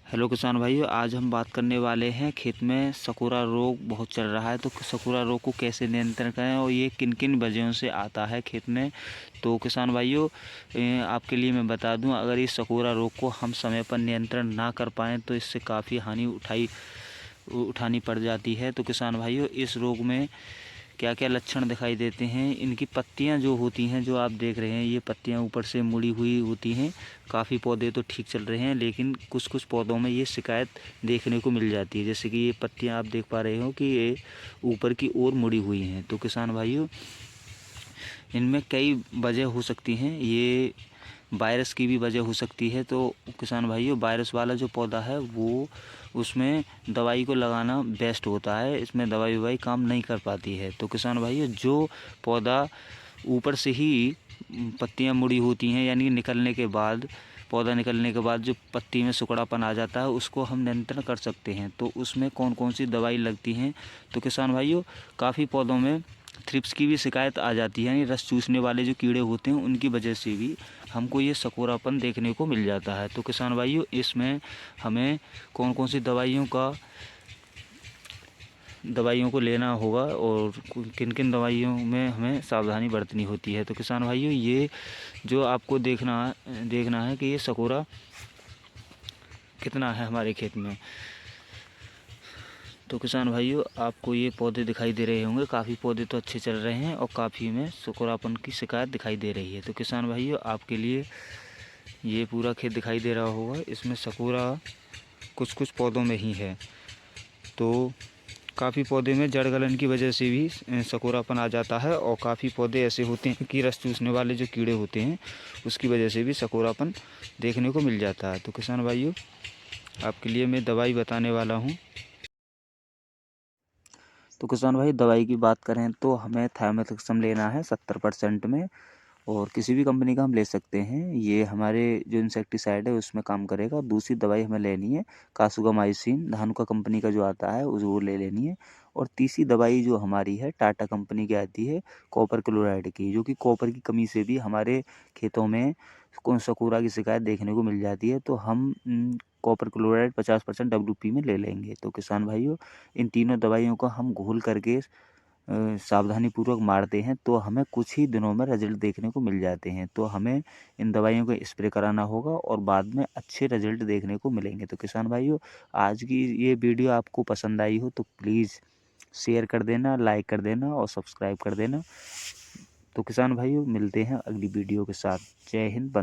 Hello किसान भाइयों, आज हम बात करने वाले हैं खेत में सकोरा रोग बहुत चल रहा है। तो सकोरा रोग को कैसे नियंत्रण करें और ये किन किन वजहों से आता है खेत में। तो किसान भाइयों, आपके लिए मैं बता दूं, अगर इस सकोरा रोग को हम समय पर नियंत्रण ना कर पाएँ तो इससे काफ़ी हानि उठानी पड़ जाती है। तो किसान भाइयों, इस रोग में क्या क्या लक्षण दिखाई देते हैं। इनकी पत्तियां जो होती हैं, जो आप देख रहे हैं, ये पत्तियां ऊपर से मुड़ी हुई होती हैं। काफ़ी पौधे तो ठीक चल रहे हैं, लेकिन कुछ कुछ पौधों में ये शिकायत देखने को मिल जाती है। जैसे कि ये पत्तियां आप देख पा रहे हो कि ये ऊपर की ओर मुड़ी हुई हैं। तो किसान भाइयों, इनमें कई वजह हो सकती हैं। ये वायरस की भी वजह हो सकती है। तो किसान भाइयों, वायरस वाला जो पौधा है वो उसमें दवाई को लगाना बेस्ट होता है। इसमें दवाई काम नहीं कर पाती है। तो किसान भाइयों, जो पौधा ऊपर से ही पत्तियां मुड़ी होती हैं, यानी पौधा निकलने के बाद जो पत्ती में सिकुड़ापन आ जाता है, उसको हम नियंत्रण कर सकते हैं। तो उसमें कौन कौन सी दवाई लगती हैं। तो किसान भाइयों, काफ़ी पौधों में थ्रिप्स की भी शिकायत आ जाती है, यानी रस चूसने वाले जो कीड़े होते हैं उनकी वजह से भी हमको ये सकोरापन देखने को मिल जाता है। तो किसान भाइयों, इसमें हमें कौन कौन सी दवाइयों को लेना होगा और किन किन दवाइयों में हमें सावधानी बरतनी होती है। तो किसान भाइयों, ये जो आपको देखना है कि ये सकोरा कितना है हमारे खेत में। तो किसान भाइयों, आपको ये पौधे दिखाई दे रहे होंगे, काफ़ी पौधे तो अच्छे चल रहे हैं और काफ़ी में सकोरापन की शिकायत दिखाई दे रही है। तो किसान भाइयों, आपके लिए ये पूरा खेत दिखाई दे रहा होगा, इसमें सकोरा कुछ कुछ पौधों में ही है। तो काफ़ी पौधे में जड़ गलन की वजह से भी सकोरापन आ जाता है और काफ़ी पौधे ऐसे होते हैं कि रस चूसने वाले जो कीड़े होते हैं उसकी वजह से भी सकोरापन देखने को मिल जाता है। तो किसान भाइयों, आपके लिए मैं दवाई बताने वाला हूँ। तो किसान भाई, दवाई की बात करें तो हमें थायोमेथाक्सम लेना है 70% में, और किसी भी कंपनी का हम ले सकते हैं। ये हमारे जो इंसेक्टिसाइड है उसमें काम करेगा। दूसरी दवाई हमें लेनी है कासुगामाइसिन, धानुका कंपनी का जो आता है उस वो ले लेनी है। और तीसरी दवाई जो हमारी है टाटा कंपनी की आती है कॉपर क्लोराइड की, जो कि कॉपर की कमी से भी हमारे खेतों में कौन सकोरा की शिकायत देखने को मिल जाती है। तो हम कॉपर क्लोराइड 50% WP में ले लेंगे। तो किसान भाइयों, इन तीनों दवाइयों को हम घोल करके सावधानी पूर्वक मारते हैं तो हमें कुछ ही दिनों में रिजल्ट देखने को मिल जाते हैं। तो हमें इन दवाइयों को स्प्रे कराना होगा और बाद में अच्छे रिजल्ट देखने को मिलेंगे। तो किसान भाइयों, आज की ये वीडियो आपको पसंद आई हो तो प्लीज़ शेयर कर देना, लाइक कर देना और सब्सक्राइब कर देना। तो किसान भाइयों, मिलते हैं अगली वीडियो के साथ। जय हिंद।